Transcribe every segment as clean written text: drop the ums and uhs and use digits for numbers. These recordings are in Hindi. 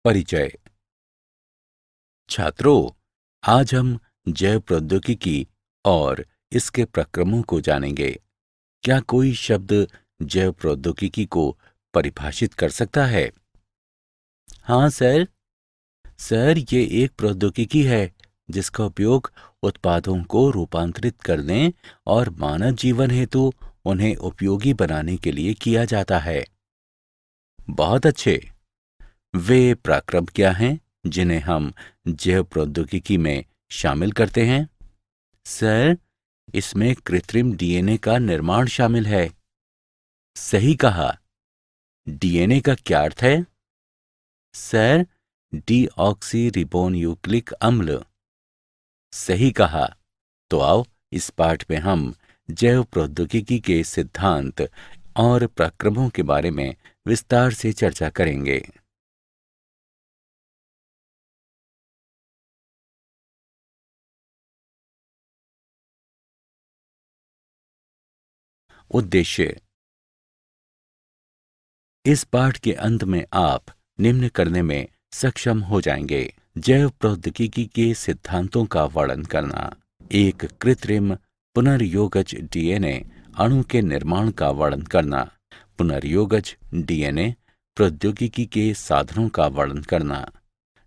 परिचय। छात्रों, आज हम जैव प्रौद्योगिकी और इसके प्रक्रमों को जानेंगे। क्या कोई शब्द जैव प्रौद्योगिकी को परिभाषित कर सकता है? हाँ सर। सर, ये एक प्रौद्योगिकी है जिसका उपयोग उत्पादों को रूपांतरित करने और मानव जीवन हेतु उन्हें उपयोगी बनाने के लिए किया जाता है। बहुत अच्छे। वे प्रक्रम क्या हैं जिन्हें हम जैव प्रौद्योगिकी में शामिल करते हैं? सर, इसमें कृत्रिम डीएनए का निर्माण शामिल है। सही कहा। डीएनए का क्या अर्थ है? सर, डीऑक्सी रिबोन्यूक्लिक अम्ल। सही कहा। तो आओ इस पाठ में हम जैव प्रौद्योगिकी के सिद्धांत और प्रक्रमों के बारे में विस्तार से चर्चा करेंगे। उद्देश्य। इस पाठ के अंत में आप निम्न करने में सक्षम हो जाएंगे: जैव प्रौद्योगिकी के सिद्धांतों का वर्णन करना, एक कृत्रिम पुनर्योगज डीएनए अणु के निर्माण का वर्णन करना, पुनर्योगज डीएनए प्रौद्योगिकी के साधनों का वर्णन करना,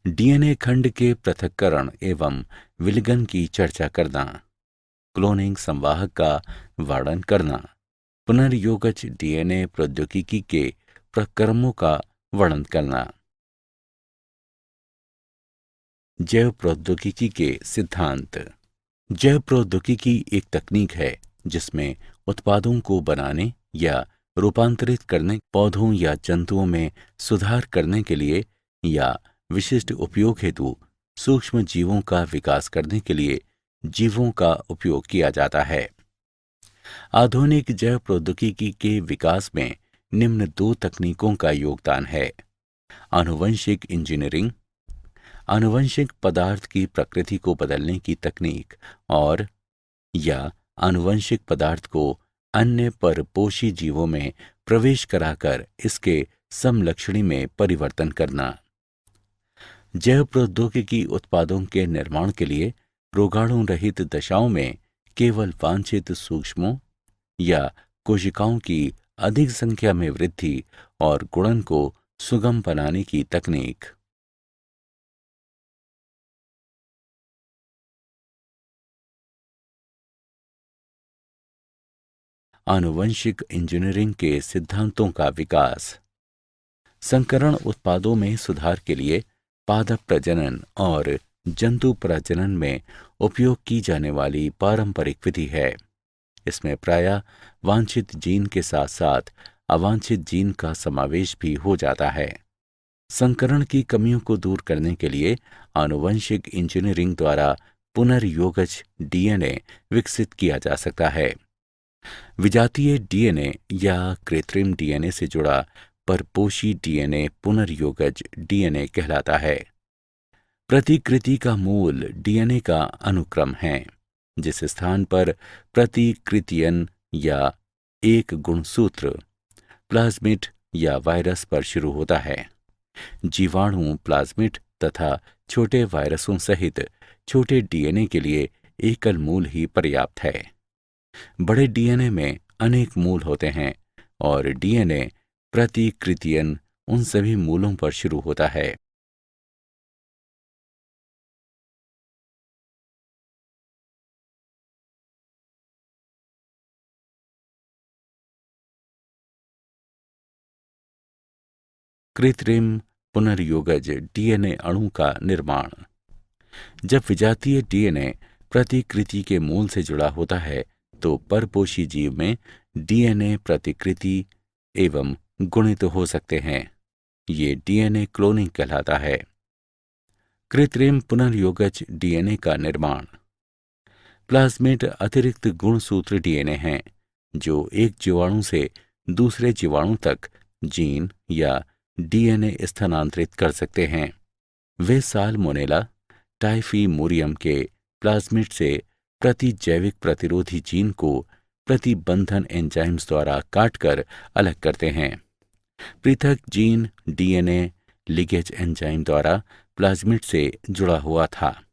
डीएनए खंड के पृथक्करण एवं विलयन की चर्चा करना, क्लोनिंग संवाहक का वर्णन करना, पुनर्योगज डीएनए प्रौद्योगिकी के प्रक्रमों का वर्णन करना। जैव प्रौद्योगिकी के सिद्धांत। जैव प्रौद्योगिकी एक तकनीक है जिसमें उत्पादों को बनाने या रूपांतरित करने, पौधों या जंतुओं में सुधार करने के लिए या विशिष्ट उपयोग हेतु सूक्ष्म जीवों का विकास करने के लिए जीवों का उपयोग किया जाता है। आधुनिक जैव प्रौद्योगिकी के विकास में निम्न दो तकनीकों का योगदान है: आनुवंशिक इंजीनियरिंग, आनुवंशिक पदार्थ की प्रकृति को बदलने की तकनीक, और या आनुवंशिक पदार्थ को अन्य परपोषी जीवों में प्रवेश कराकर इसके समलक्षणी में परिवर्तन करना। जैव प्रौद्योगिकी उत्पादों के निर्माण के लिए रोगाणु रहित दशाओं में केवल वांछित सूक्ष्मों या कोशिकाओं की अधिक संख्या में वृद्धि और गुणन को सुगम बनाने की तकनीक। आनुवंशिक इंजीनियरिंग के सिद्धांतों का विकास। संकरण उत्पादों में सुधार के लिए पादप प्रजनन और जंतु प्रजनन में उपयोग की जाने वाली पारंपरिक विधि है। इसमें प्रायः वांछित जीन के साथ साथ अवांछित जीन का समावेश भी हो जाता है। संकरण की कमियों को दूर करने के लिए आनुवंशिक इंजीनियरिंग द्वारा पुनर्योगज डीएनए विकसित किया जा सकता है। विजातीय डीएनए या कृत्रिम डीएनए से जुड़ा परपोषी डीएनए पुनर्योगज डीएनए कहलाता है। प्रतिकृति का मूल डीएनए का अनुक्रम है, जिस स्थान पर प्रतिकृतियन या एक गुणसूत्र प्लाज्मिड या वायरस पर शुरू होता है। जीवाणु, प्लाज्मिड तथा छोटे वायरसों सहित छोटे डीएनए के लिए एकल मूल ही पर्याप्त है। बड़े डीएनए में अनेक मूल होते हैं और डीएनए प्रतिकृतियन उन सभी मूलों पर शुरू होता है। कृत्रिम पुनर्योगज डीएनए अणु का निर्माण। जब विजातीय डीएनए प्रतिकृति के मूल से जुड़ा होता है तो परपोषी जीव में डीएनए प्रतिकृति एवं गुणित हो सकते हैं। ये डीएनए क्लोनिंग कहलाता है। कृत्रिम पुनर्योगज डीएनए का निर्माण। प्लाज्मिड अतिरिक्त गुणसूत्र डीएनए हैं जो एक जीवाणु से दूसरे जीवाणु तक जीन या डीएनए स्थानांतरित कर सकते हैं। वे साल्मोनेला टाइफीमोरियम के प्लाज्मिड से प्रतिजैविक प्रतिरोधी जीन को प्रतिबंधन एंजाइम्स द्वारा काटकर अलग करते हैं। पृथक जीन डीएनए लीकेज एंजाइम द्वारा प्लाज्मिड से जुड़ा हुआ था।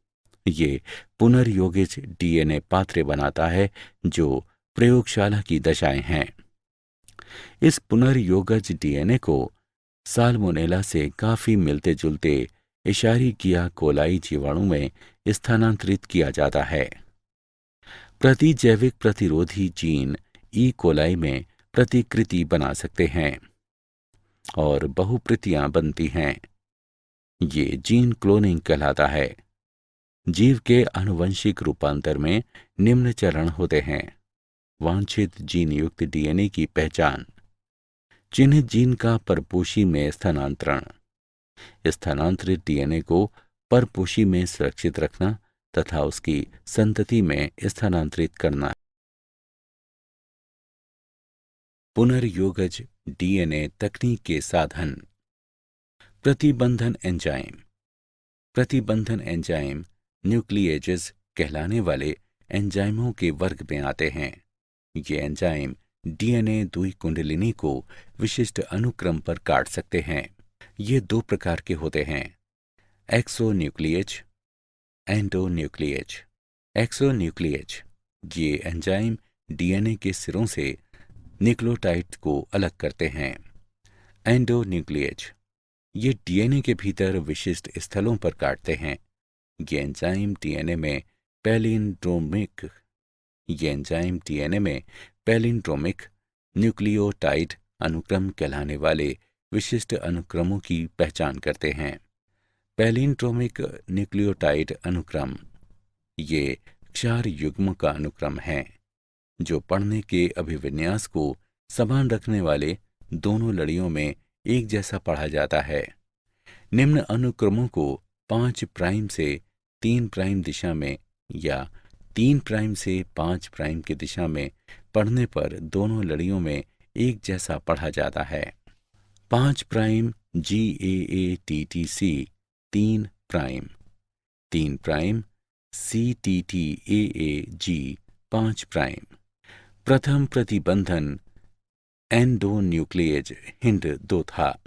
ये पुनर्योगित डीएनए पात्रे बनाता है जो प्रयोगशाला की दशाएं हैं। इस पुनर्योगज डीएनए को साल्मोनेला से काफी मिलते जुलते इशारिकिया कोलाई जीवाणु में स्थानांतरित किया जाता है। प्रतिजैविक प्रतिरोधी जीन ई कोलाई में प्रतिकृति बना सकते हैं और बहुप्रतियां बनती हैं। ये जीन क्लोनिंग कहलाता है। जीव के आनुवंशिक रूपांतर में निम्न चरण होते हैं: वांछित जीन युक्त डीएनए की पहचान, चिन्हित जीन का परपोषी में स्थानांतरण, स्थानांतरित डीएनए को परपोषी में सुरक्षित रखना तथा उसकी संतति में स्थानांतरित करना। पुनर्योगज डीएनए तकनीक के साधन। प्रतिबंधन एंजाइम। प्रतिबंधन एंजाइम न्यूक्लिएजेस कहलाने वाले एंजाइमों के वर्ग में आते हैं। ये एंजाइम डीएनए द्विकुंडलिनी को विशिष्ट अनुक्रम पर काट सकते हैं। ये दो प्रकार के होते हैं: एक्सोन्यूक्लिएज, एंडोन्यूक्लिएज। एक्सोन्यूक्लिएज ये एंजाइम डीएनए के सिरों से न्यूक्लियोटाइड को अलग करते हैं। एंडोन्यूक्लिएज ये डीएनए के भीतर विशिष्ट स्थलों पर काटते हैं। ये एंजाइम डीएनए में पैलिंड्रोमिक न्यूक्लियोटाइड अनुक्रम कहलाने वाले विशिष्ट अनुक्रमों की पहचान करते हैं। पैलिंड्रोमिक न्यूक्लियोटाइड अनुक्रम ये क्षार युग्म का अनुक्रम है जो पढ़ने के अभिविन्यास को समान रखने वाले दोनों लड़ियों में एक जैसा पढ़ा जाता है। निम्न अनुक्रमों को 5 प्राइम से 3 प्राइम दिशा में या 3 प्राइम से 5 प्राइम की दिशा में पढ़ने पर दोनों लड़ियों में एक जैसा पढ़ा जाता है। 5 prime GAATTC 3 prime, 3 prime CTTAAG 5 prime. प्रथम प्रतिबंधन एंडोन्यूक्लिएज हिंड 2 था।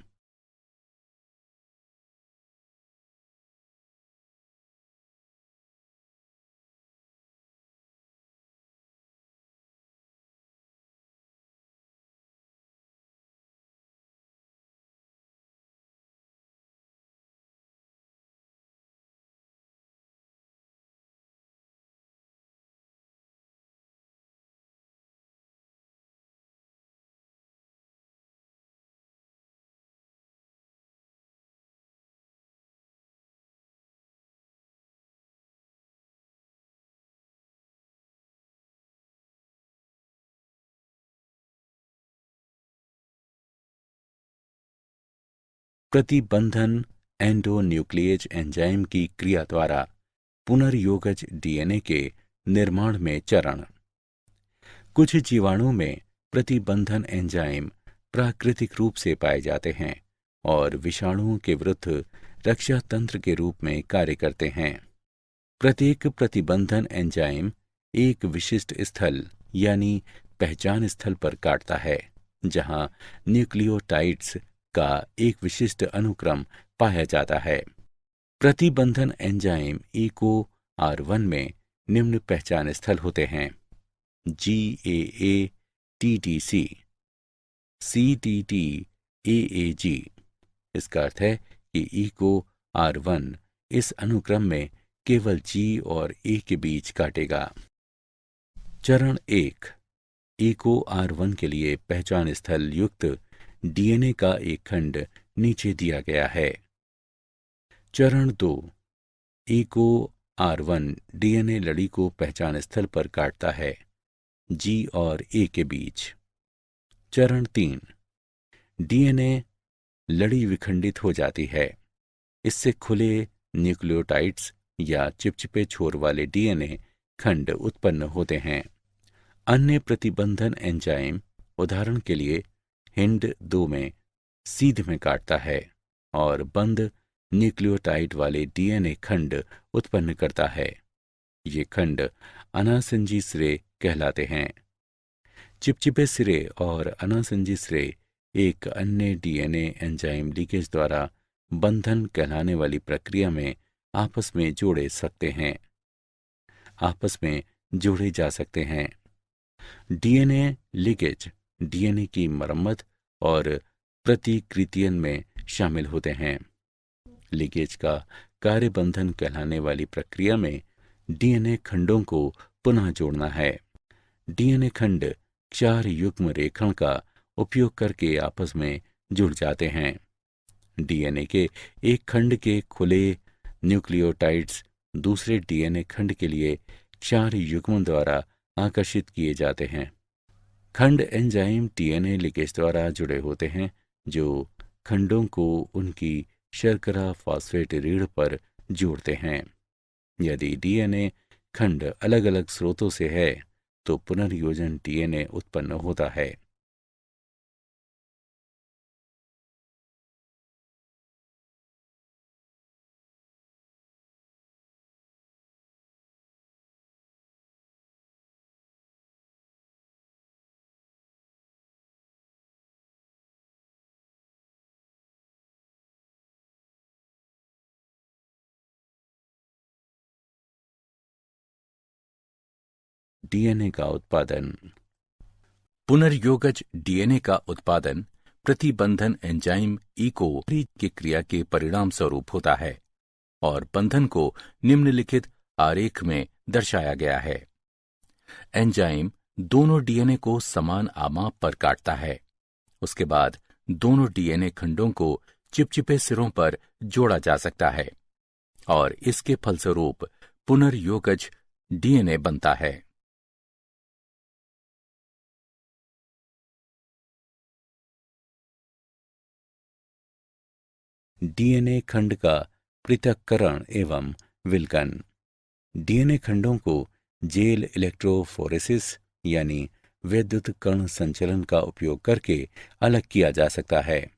प्रतिबंधन एंडोन्यूक्लिएज एंजाइम की क्रिया द्वारा पुनर्योगज डीएनए के निर्माण में चरण। कुछ जीवाणुओं में प्रतिबंधन एंजाइम प्राकृतिक रूप से पाए जाते हैं और विषाणुओं के विरुद्ध रक्षा तंत्र के रूप में कार्य करते हैं। प्रत्येक प्रतिबंधन एंजाइम एक विशिष्ट स्थल यानी पहचान स्थल पर काटता है जहां न्यूक्लियोटाइड्स का एक विशिष्ट अनुक्रम पाया जाता है। प्रतिबंधन एंजाइम EcoR1 में निम्न पहचान स्थल होते हैं: GAATTC, CTTAAG। इसका अर्थ है कि EcoR1 इस अनुक्रम में केवल G और A के बीच काटेगा। चरण 1 EcoR1 के लिए पहचान स्थल युक्त डीएनए का एक खंड नीचे दिया गया है। चरण 2 EcoR1 डीएनए लड़ी को पहचान स्थल पर काटता है G और A के बीच। चरण 3 डीएनए लड़ी विखंडित हो जाती है। इससे खुले न्यूक्लियोटाइड्स या चिपचिपे छोर वाले डीएनए खंड उत्पन्न होते हैं। अन्य प्रतिबंधन एंजाइम उदाहरण के लिए हिंड 2 में सीध में काटता है और बंद न्यूक्लियोटाइड वाले डीएनए खंड उत्पन्न करता है। ये खंड अनासंजी सिरे कहलाते हैं। चिपचिपे सिरे और अनासंजी सिरे एक अन्य डीएनए एंजाइम लीकेज द्वारा बंधन कहलाने वाली प्रक्रिया में आपस में जोड़े जा सकते हैं। डीएनए लीकेज डीएनए की मरम्मत और प्रतिकृतियन में शामिल होते हैं। लीकेज का कार्य बंधन कहलाने वाली प्रक्रिया में डीएनए खंडों को पुनः जोड़ना है। डीएनए खंड 4 युग्म रेखण का उपयोग करके आपस में जुड़ जाते हैं। डीएनए के एक खंड के खुले न्यूक्लियोटाइड्स दूसरे डीएनए खंड के लिए 4 युग्मों द्वारा आकर्षित किए जाते हैं। खंड एंजाइम डीएनए लीकेज द्वारा जुड़े होते हैं, जो खंडों को उनकी शर्करा फॉस्फेट रीढ़ पर जोड़ते हैं। यदि डीएनए खंड अलग अलग स्रोतों से है तो पुनर्योजन डीएनए उत्पन्न होता है। डीएनए का उत्पादन। पुनर्योगज डीएनए का उत्पादन प्रतिबंधन एंजाइम ईको की क्रिया के परिणाम स्वरूप होता है और बंधन को निम्नलिखित आरेख में दर्शाया गया है। एंजाइम दोनों डीएनए को समान आमाप पर काटता है। उसके बाद दोनों डीएनए खंडों को चिपचिपे सिरों पर जोड़ा जा सकता है और इसके फलस्वरूप पुनर्योगज डीएनए बनता है। डीएनए खंड का पृथक्करण एवं विलकन। डीएनए खंडों को जेल इलेक्ट्रोफोरेसिस यानी विद्युत कण संचलन का उपयोग करके अलग किया जा सकता है।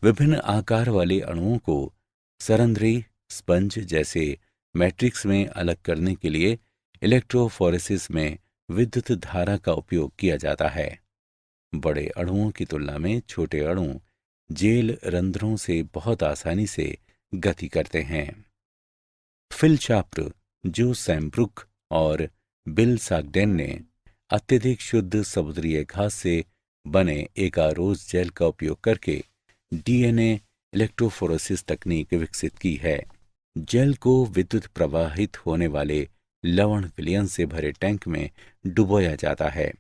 विभिन्न आकार वाले अणुओं को सरंध्री स्पंज जैसे मैट्रिक्स में अलग करने के लिए इलेक्ट्रोफोरेसिस में विद्युत धारा का उपयोग किया जाता है। बड़े अणुओं की तुलना में छोटे अणु जेल रंध्रों से बहुत आसानी से गति करते हैं। फिल शाप्र, जो सैमब्रुक और बिल सागडेन ने अत्यधिक शुद्ध समुद्री घास से बने एगारोज जेल का उपयोग करके डीएनए इलेक्ट्रोफोरेसिस तकनीक विकसित की है। जेल को विद्युत प्रवाहित होने वाले लवण विलयन से भरे टैंक में डुबोया जाता है।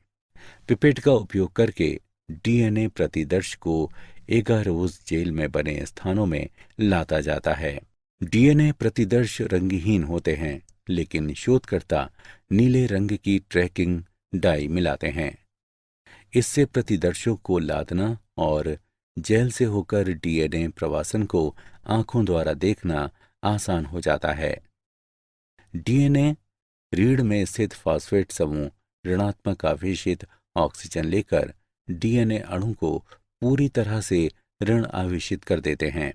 पिपेट का उपयोग करके डीएनए प्रतिदर्श को एगारोज जेल में बने स्थानों में लाता जाता है। डीएनए प्रतिदर्श रंगहीन होते हैं, लेकिन शोधकर्ता नीले रंग की ट्रैकिंग डाई मिलाते हैं। इससे प्रतिदर्शों को लादना और जेल से होकर डीएनए प्रवासन को आंखों द्वारा देखना आसान हो जाता है। डीएनए रीढ़ में स्थित फॉस्फेट समूह ऋणात्मक आवेशित ऑक्सीजन लेकर डीएनए अणु को पूरी तरह से ऋण आवेशित कर देते हैं।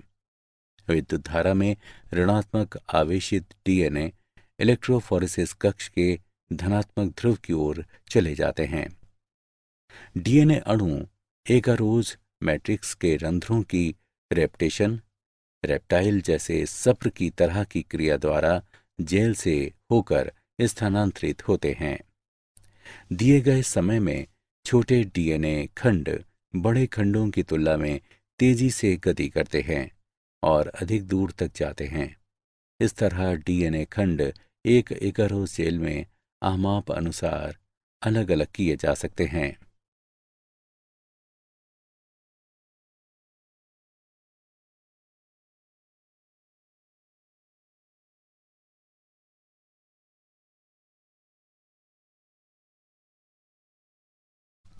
विद्युत धारा में ऋणात्मक आवेशित डीएनए इलेक्ट्रोफोरेसिस कक्ष के धनात्मक ध्रुव की ओर चले जाते हैं। डीएनए अणु एगारोज मैट्रिक्स के रंध्रों की रेप्टेशन, रेप्टाइल जैसे सप्र की तरह की क्रिया द्वारा जेल से होकर स्थानांतरित होते हैं। दिए गए समय में छोटे डीएनए खंड बड़े खंडों की तुलना में तेजी से गति करते हैं और अधिक दूर तक जाते हैं। इस तरह डीएनए खंड एक एगारोज जेल में आमाप अनुसार अलग अलग किए जा सकते हैं।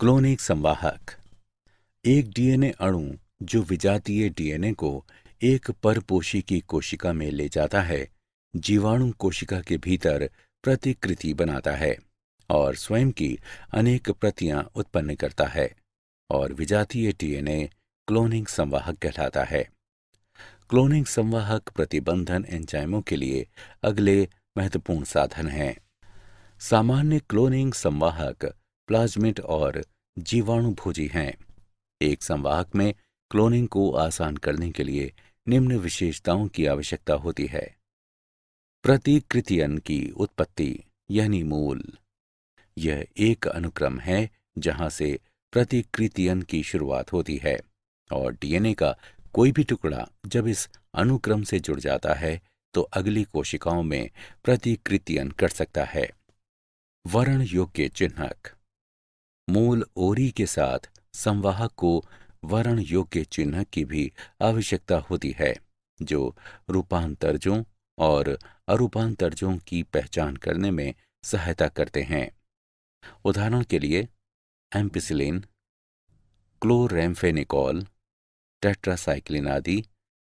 क्लोनिक संवाहक। एक डीएनए अणु जो विजातीय डीएनए को एक परपोषी की कोशिका में ले जाता है, जीवाणु कोशिका के भीतर प्रतिकृति बनाता है और स्वयं की अनेक प्रतियां उत्पन्न करता है और विजातीय डीएनए क्लोनिंग संवाहक कहलाता है। क्लोनिंग संवाहक प्रतिबंधन एंजाइमों के लिए अगले महत्वपूर्ण साधन हैं। सामान्य क्लोनिंग संवाहक प्लाज्मिड और जीवाणु भोजी हैं। एक संवाहक में क्लोनिंग को आसान करने के लिए निम्न विशेषताओं की आवश्यकता होती है। प्रतिकृतियन की उत्पत्ति यानी मूल। यह एक अनुक्रम है जहां से प्रतिकृतियन की शुरुआत होती है और डीएनए का कोई भी टुकड़ा जब इस अनुक्रम से जुड़ जाता है तो अगली कोशिकाओं में प्रतिकृतियन कर सकता है। वर्ण योग्य चिन्हक। मूल ओरी के साथ संवाहक को वर्ण योग्य चिन्हक की भी आवश्यकता होती है जो रूपांतरजों और अरूपांतरजों की पहचान करने में सहायता करते हैं। उदाहरण के लिए एम्पिसिलिन, क्लोरैम्फेनिकोल, टेट्रासाइक्लिन आदि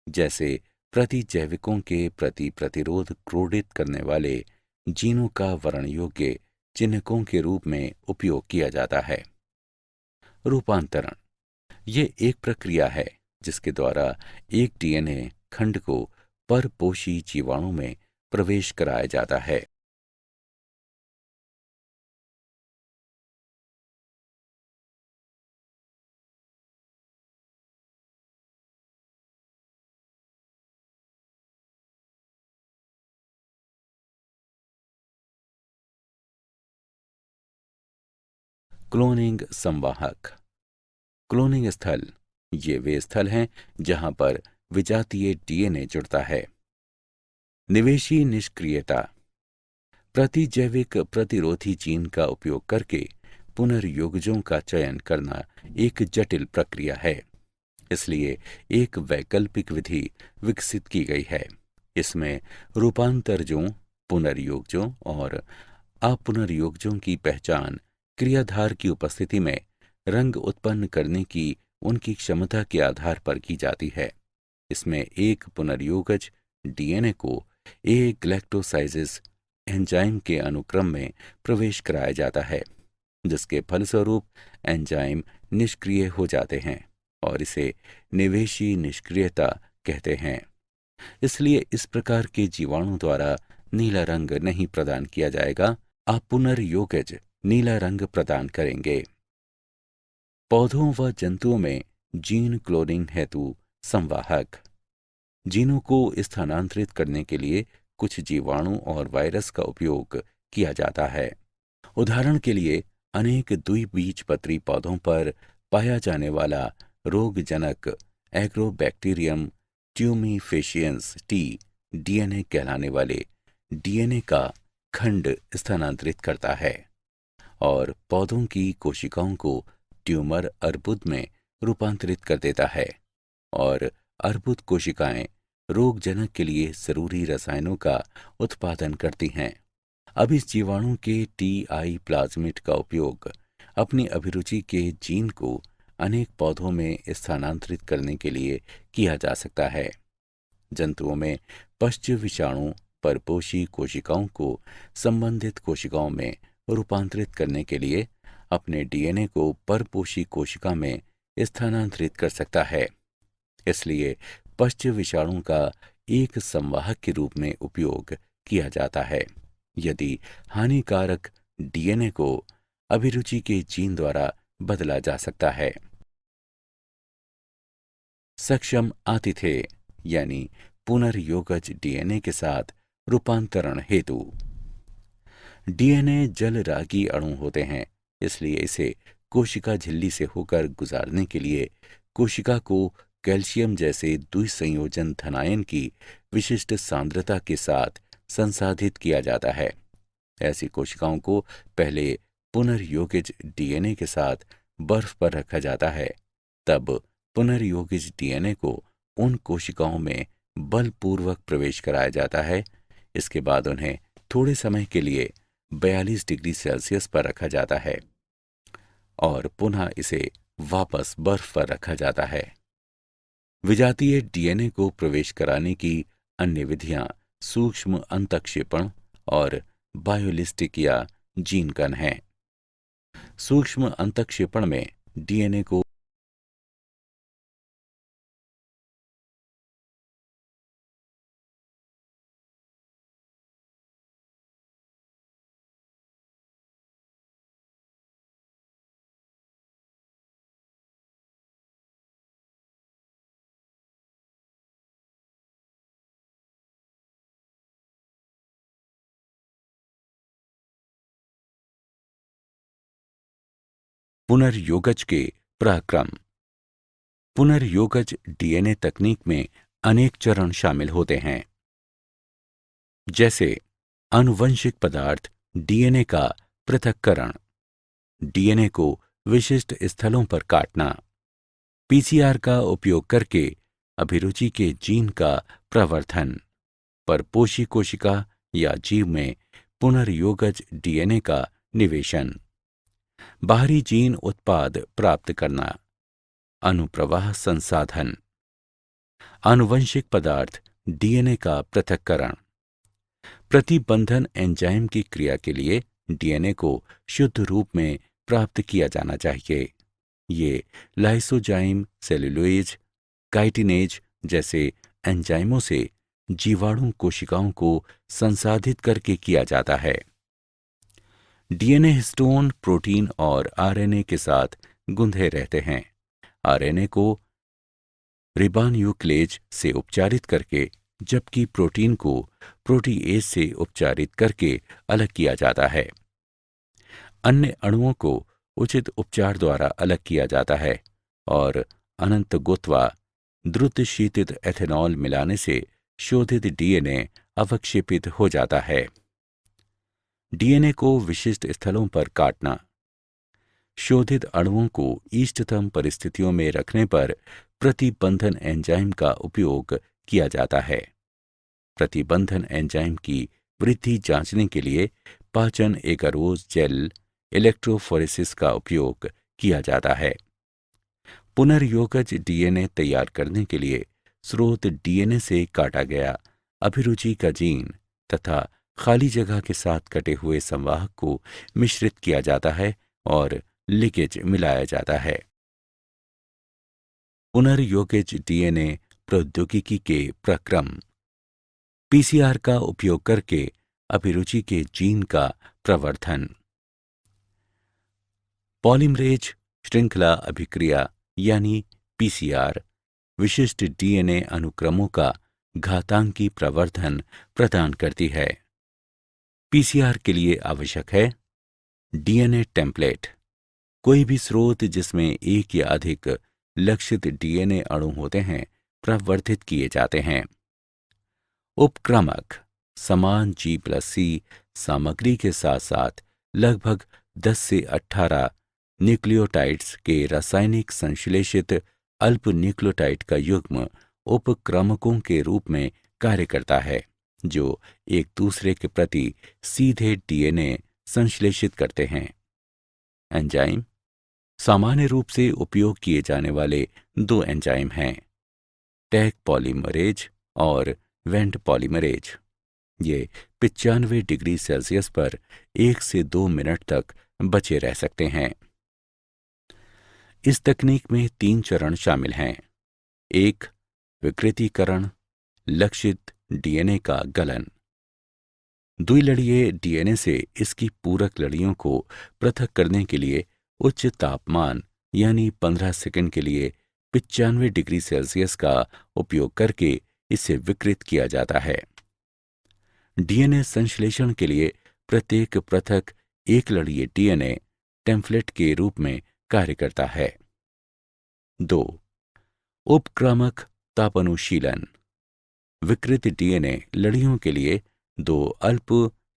जैसे प्रतिजैविकों के प्रति प्रतिरोध क्रोडित करने वाले जीनों का वर्ण योग्य चिन्हकों के रूप में उपयोग किया जाता है। रूपांतरण ये एक प्रक्रिया है जिसके द्वारा एक डीएनए खंड को परपोषी जीवाणु में प्रवेश कराया जाता है। क्लोनिंग संवाहक। क्लोनिंग स्थल ये वे स्थल हैं जहां पर विजातीय डीएनए जुड़ता है। निवेशी निष्क्रियता। प्रतिजैविक प्रतिरोधी जीन का उपयोग करके पुनर्योगजों का चयन करना एक जटिल प्रक्रिया है, इसलिए एक वैकल्पिक विधि विकसित की गई है। इसमें रूपांतरजों, पुनर्योगजों और अपुनर्योगजों की पहचान क्रियाधार की उपस्थिति में रंग उत्पन्न करने की उनकी क्षमता के आधार पर की जाती है। इसमें एक पुनर्योगज डीएनए को ए ग्लैक्टोसाइजिस एंजाइम के अनुक्रम में प्रवेश कराया जाता है, जिसके फलस्वरूप एंजाइम निष्क्रिय हो जाते हैं और इसे निवेशी निष्क्रियता कहते हैं। इसलिए इस प्रकार के जीवाणु द्वारा नीला रंग नहीं प्रदान किया जाएगा, अपुनर्योगज नीला रंग प्रदान करेंगे। पौधों व जंतुओं में जीन क्लोनिंग हेतु संवाहक। जीनों को स्थानांतरित करने के लिए कुछ जीवाणु और वायरस का उपयोग किया जाता है। उदाहरण के लिए अनेक द्विबीजपत्री पौधों पर पाया जाने वाला रोगजनक एग्रोबैक्टीरियम ट्यूमीफेशियंस टी डीएनए कहलाने वाले डीएनए का खंड स्थानांतरित करता है और पौधों की कोशिकाओं को ट्यूमर अर्बुद में रूपांतरित कर देता है और अर्बुद कोशिकाएं रोगजनक के लिए जरूरी रसायनों का उत्पादन करती हैं। अब इस जीवाणु के टीआई प्लाज्मिड का उपयोग अपनी अभिरुचि के जीन को अनेक पौधों में स्थानांतरित करने के लिए किया जा सकता है। जंतुओं में पश्च विषाणु परपोषी कोशिकाओं को संबंधित कोशिकाओं में रूपांतरित करने के लिए अपने डीएनए को परपोषी कोशिका में स्थानांतरित कर सकता है। इसलिए पश्च विषाणु का एक संवाहक के रूप में उपयोग किया जाता है यदि हानिकारक डीएनए को अभिरुचि के जीन द्वारा बदला जा सकता है। सक्षम आतिथ्य यानी पुनर्योगज डीएनए के साथ रूपांतरण हेतु। डीएनए जलरागी अणु होते हैं, इसलिए इसे कोशिका झिल्ली से होकर गुजारने के लिए कोशिका को कैल्शियम जैसे द्विसंयोजन धनायन की विशिष्ट सांद्रता के साथ संसाधित किया जाता है। ऐसी कोशिकाओं को पहले पुनर्योगिज डीएनए के साथ बर्फ पर रखा जाता है, तब पुनर्योगिज डीएनए को उन कोशिकाओं में बलपूर्वक प्रवेश कराया जाता है। इसके बाद उन्हें थोड़े समय के लिए 42 डिग्री सेल्सियस पर रखा जाता है और पुनः इसे वापस बर्फ पर रखा जाता है। विजातीय डीएनए को प्रवेश कराने की अन्य विधियां सूक्ष्म अंतःक्षेपण और बायोलिस्टिक या जीन गन हैं। सूक्ष्म अंतःक्षेपण में डीएनए को पुनर्योगज के प्रक्रम। पुनर्योगज डीएनए तकनीक में अनेक चरण शामिल होते हैं, जैसे आनुवंशिक पदार्थ डीएनए का पृथक्करण, डीएनए को विशिष्ट स्थलों पर काटना, पीसीआर का उपयोग करके अभिरुचि के जीन का प्रवर्धन, परपोषी कोशिका या जीव में पुनर्योगज डीएनए का निवेशन, बाहरी जीन उत्पाद प्राप्त करना, अनुप्रवाह संसाधन, आनुवंशिक पदार्थ डीएनए का पृथक्करण। प्रतिबंधन एंजाइम की क्रिया के लिए डीएनए को शुद्ध रूप में प्राप्त किया जाना चाहिए। ये लाइसोजाइम, सेलुलोज, काइटिनेज जैसे एंजाइमों से जीवाणु कोशिकाओं को संसाधित करके किया जाता है। डीएनए हिस्टोन, प्रोटीन और आरएनए के साथ गुंधे रहते हैं। आरएनए को रिबोन्यूक्लेज से उपचारित करके, जबकि प्रोटीन को प्रोटीएज से उपचारित करके अलग किया जाता है। अन्य अणुओं को उचित उपचार द्वारा अलग किया जाता है और अनंत गुत्वा द्रुत शीतित एथेनॉल मिलाने से शोधित डीएनए अवक्षेपित हो जाता है। डीएनए को विशिष्ट स्थलों पर काटना। शोधित अणुओं को इष्टतम परिस्थितियों में रखने पर प्रतिबंधन एंजाइम का उपयोग किया जाता है। प्रतिबंधन एंजाइम की वृद्धि जांचने के लिए पाचन एगारोज जेल इलेक्ट्रोफोरेसिस का उपयोग किया जाता है। पुनर्योगज डीएनए तैयार करने के लिए स्रोत डीएनए से काटा गया अभिरुचि का जीन तथा खाली जगह के साथ कटे हुए संवाहक को मिश्रित किया जाता है और लिगेज मिलाया जाता है। पुनर्योगज डीएनए प्रौद्योगिकी के प्रक्रम। पीसीआर का उपयोग करके अभिरुचि के जीन का प्रवर्धन। पॉलीमरेज श्रृंखला अभिक्रिया यानी पीसीआर विशिष्ट डीएनए अनुक्रमों का घातांकी प्रवर्धन प्रदान करती है। पीसीआर के लिए आवश्यक है डीएनए टेम्पलेट, कोई भी स्रोत जिसमें एक या अधिक लक्षित डीएनए अणु होते हैं प्रवर्धित किए जाते हैं। उपक्रमक समान G+C सामग्री के साथ साथ लगभग 10 से 18 न्यूक्लियोटाइड्स के रासायनिक संश्लेषित अल्प न्यूक्लियोटाइड का युग्म उपक्रमकों के रूप में कार्य करता है, जो एक दूसरे के प्रति सीधे डीएनए संश्लेषित करते हैं। एंजाइम सामान्य रूप से उपयोग किए जाने वाले दो एंजाइम हैं, टैग पॉलीमरेज और वेंट पॉलीमरेज। ये 95 डिग्री सेल्सियस पर 1 से 2 मिनट तक बचे रह सकते हैं। इस तकनीक में 3 चरण शामिल हैं। 1. विकृतीकरण, लक्षित डीएनए का गलन। द्विलड़ीय डीएनए से इसकी पूरक लड़ियों को पृथक करने के लिए उच्च तापमान यानी 15 सेकंड के लिए 95 डिग्री सेल्सियस का उपयोग करके इसे विकृत किया जाता है। डीएनए संश्लेषण के लिए प्रत्येक पृथक एक लड़ीय डीएनए टेम्पलेट के रूप में कार्य करता है। 2. उपक्रामक तापानुशीलन। विकृत डीएनए लड़ियों के लिए 2 अल्प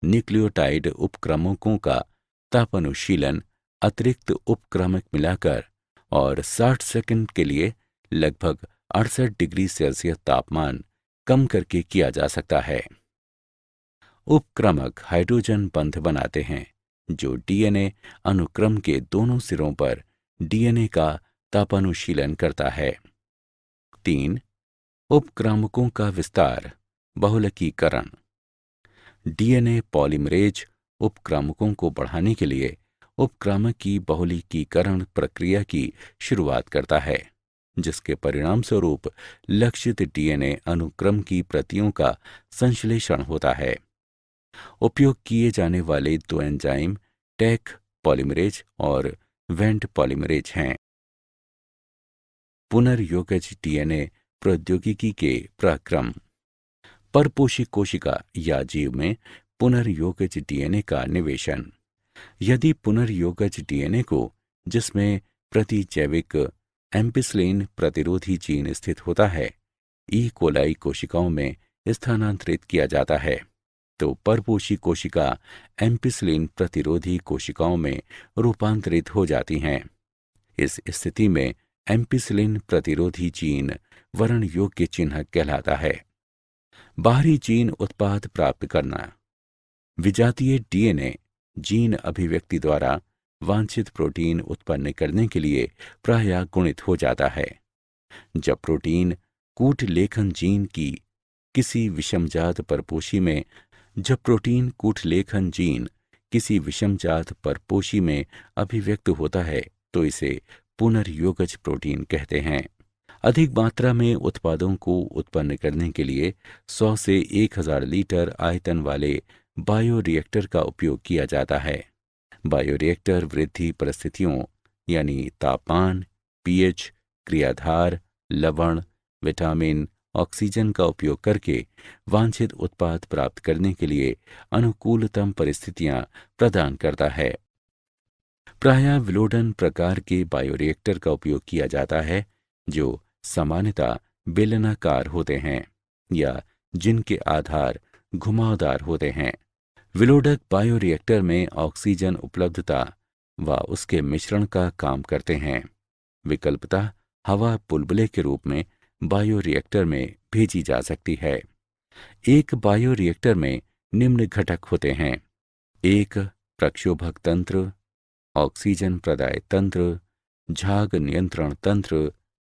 न्यूक्लियोटाइड उपक्रमकों का तापानुशीलन अतिरिक्त उपक्रमक मिलाकर और 60 सेकंड के लिए लगभग 68 डिग्री सेल्सियस तापमान कम करके किया जा सकता है। उपक्रमक हाइड्रोजन बंध बनाते हैं जो डीएनए अनुक्रम के दोनों सिरों पर डीएनए का तापानुशीलन करता है। 3. उपक्रामकों का विस्तार, बहुलकीकरण। डीएनए पॉलीमरेज उपक्रामकों को बढ़ाने के लिए उपक्रामक की बहुलकीकरण प्रक्रिया की शुरुआत करता है, जिसके परिणाम स्वरूप लक्षित डीएनए अनुक्रम की प्रतियों का संश्लेषण होता है। उपयोग किए जाने वाले 2 एंजाइम टैग पॉलीमरेज और वेंट पॉलीमरेज हैं। पुनर्योगज डीएनए प्रौद्योगिकी के प्रक्रम। परपोषी कोशिका या जीव में पुनर्योगज डीएनए का निवेशन। यदि पुनर्योगज डीएनए को जिसमें प्रतिजैविक एम्पिसिलिन प्रतिरोधी जीन स्थित होता है, ई कोलाई कोशिकाओं में स्थानांतरित किया जाता है, तो परपोषी कोशिका एम्पिसिलिन प्रतिरोधी कोशिकाओं में रूपांतरित हो जाती हैं। इस स्थिति में एम्पिसिलिन प्रतिरोधी जीन वर्ण योग्य चिन्ह कहलाता है। बाहरी जीन उत्पाद प्राप्त करना। विजातीय डीएनए जीन अभिव्यक्ति द्वारा वांछित प्रोटीन उत्पन्न करने के लिए प्रायः गुणित हो जाता है। जब प्रोटीन कूट लेखन जीन की किसी विषमजात परपोषी में अभिव्यक्त होता है तो इसे पुनर्योगज प्रोटीन कहते हैं। अधिक मात्रा में उत्पादों को उत्पन्न करने के लिए 100 से 1000 लीटर आयतन वाले बायोरिएक्टर का उपयोग किया जाता है। बायोरिएक्टर वृद्धि परिस्थितियों यानी तापमान, पीएच, क्रियाधार, लवण, विटामिन, ऑक्सीजन का उपयोग करके वांछित उत्पाद प्राप्त करने के लिए अनुकूलतम परिस्थितियां प्रदान करता है। प्रायः विलोडन प्रकार के बायोरिएक्टर का उपयोग किया जाता है जो सामान्यतः बेलनाकार होते हैं या जिनके आधार घुमावदार होते हैं। विलोडक बायोरिएक्टर में ऑक्सीजन उपलब्धता व उसके मिश्रण का काम करते हैं। विकल्पतः हवा बुलबुले के रूप में बायोरिएक्टर में भेजी जा सकती है। एक बायोरिएक्टर में निम्न घटक होते हैं: 1 प्रक्षोभक तंत्र, ऑक्सीजन प्रदाय तंत्र, झाग नियंत्रण तंत्र,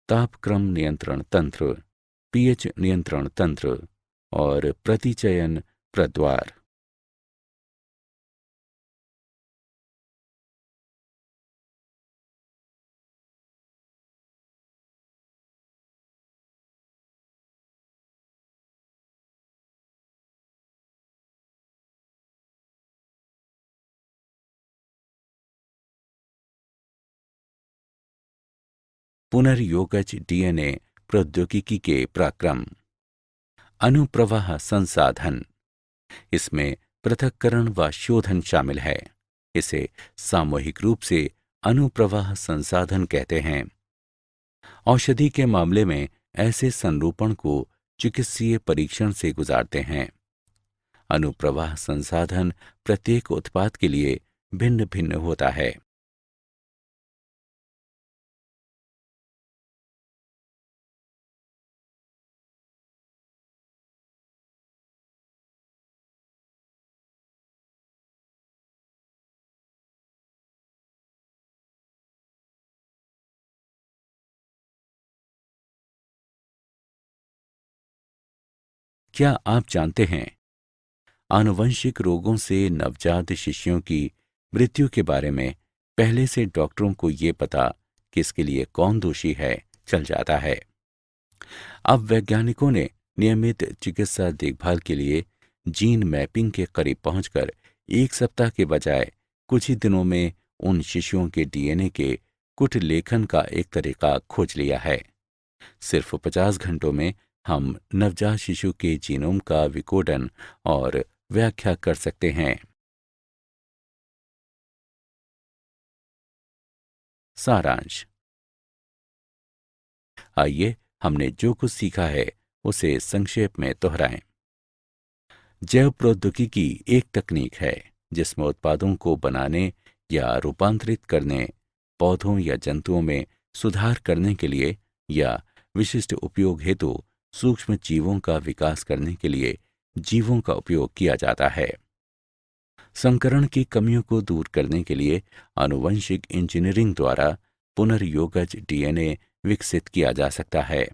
तापक्रम नियंत्रण तंत्र, पीएच नियंत्रण तंत्र और प्रतिचयन प्रद्वार। पुनर्योगज डीएनए प्रौद्योगिकी के पराक्रम। अनुप्रवाह संसाधन। इसमें पृथक्करण व शोधन शामिल है। इसे सामूहिक रूप से अनुप्रवाह संसाधन कहते हैं। औषधि के मामले में ऐसे संरूपण को चिकित्सीय परीक्षण से गुजारते हैं। अनुप्रवाह संसाधन प्रत्येक उत्पाद के लिए भिन्न भिन्न होता है। क्या आप जानते हैं आनुवंशिक रोगों से नवजात शिशुओं की मृत्यु के बारे में पहले से डॉक्टरों को ये पता कि इसके लिए कौन दोषी है चल जाता है। अब वैज्ञानिकों ने नियमित चिकित्सा देखभाल के लिए जीन मैपिंग के करीब पहुंचकर 1 सप्ताह के बजाय कुछ ही दिनों में उन शिशुओं के डीएनए के कुट लेखन का एक तरीका खोज लिया है। सिर्फ 50 घंटों में हम नवजात शिशु के जीनोम का विकोडन और व्याख्या कर सकते हैं। सारांश। आइए हमने जो कुछ सीखा है उसे संक्षेप में दोहराएं। जैव प्रौद्योगिकी एक तकनीक है जिसमें उत्पादों को बनाने या रूपांतरित करने, पौधों या जंतुओं में सुधार करने के लिए या विशिष्ट उपयोग हेतु सूक्ष्म जीवों का विकास करने के लिए जीवों का उपयोग किया जाता है। संकरण की कमियों को दूर करने के लिए आनुवंशिक इंजीनियरिंग द्वारा पुनर्योगज डीएनए विकसित किया जा सकता है।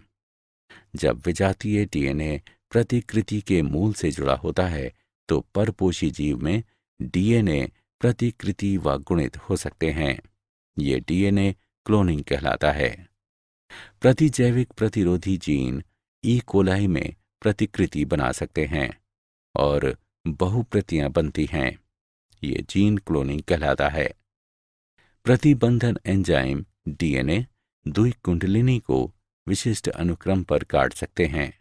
जब विजातीय डीएनए प्रतिकृति के मूल से जुड़ा होता है तो परपोषी जीव में डीएनए प्रतिकृति व गुणित हो सकते हैं। ये डीएनए क्लोनिंग कहलाता है। प्रतिजैविक प्रतिरोधी जीन ई कोलाई में प्रतिकृति बना सकते हैं और बहुप्रतियां बनती हैं। ये जीन क्लोनिंग कहलाता है। प्रतिबंधन एंजाइम डीएनए द्विकुंडलिनी को विशिष्ट अनुक्रम पर काट सकते हैं।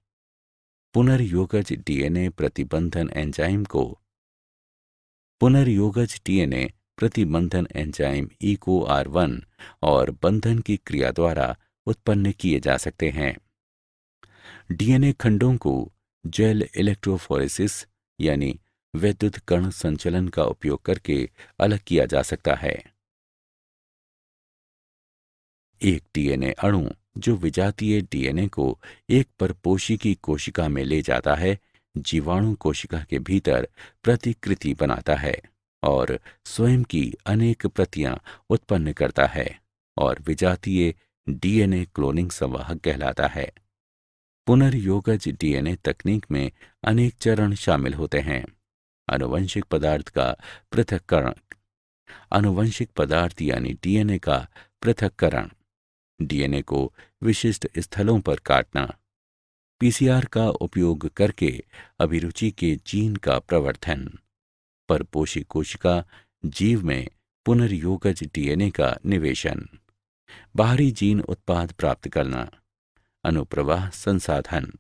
पुनर्योगज डीएनए प्रतिबंधन एंजाइम को पुनर्योगज डीएनए प्रतिबंधन एंजाइम EcoR1 और बंधन की क्रिया द्वारा उत्पन्न किए जा सकते हैं। डीएनए खंडों को जेल इलेक्ट्रोफोरेसिस यानी विद्युत कण संचलन का उपयोग करके अलग किया जा सकता है। एक डीएनए अणु जो विजातीय डीएनए को एक परपोषी कोशिका में ले जाता है, जीवाणु कोशिका के भीतर प्रतिकृति बनाता है और स्वयं की अनेक प्रतियां उत्पन्न करता है और विजातीय डीएनए क्लोनिंग संवाहक कहलाता है। पुनर्योगज डीएनए तकनीक में अनेक चरण शामिल होते हैं। आनुवंशिक पदार्थ का पृथक्करण, आनुवंशिक पदार्थ यानी डीएनए का पृथक्करण, डीएनए को विशिष्ट स्थलों पर काटना, पीसीआर का उपयोग करके अभिरुचि के जीन का प्रवर्धन, परपोषी कोशिका जीव में पुनर्योगज डीएनए का निवेशन, बाहरी जीन उत्पाद प्राप्त करना, अनुप्रवाह संसाधन,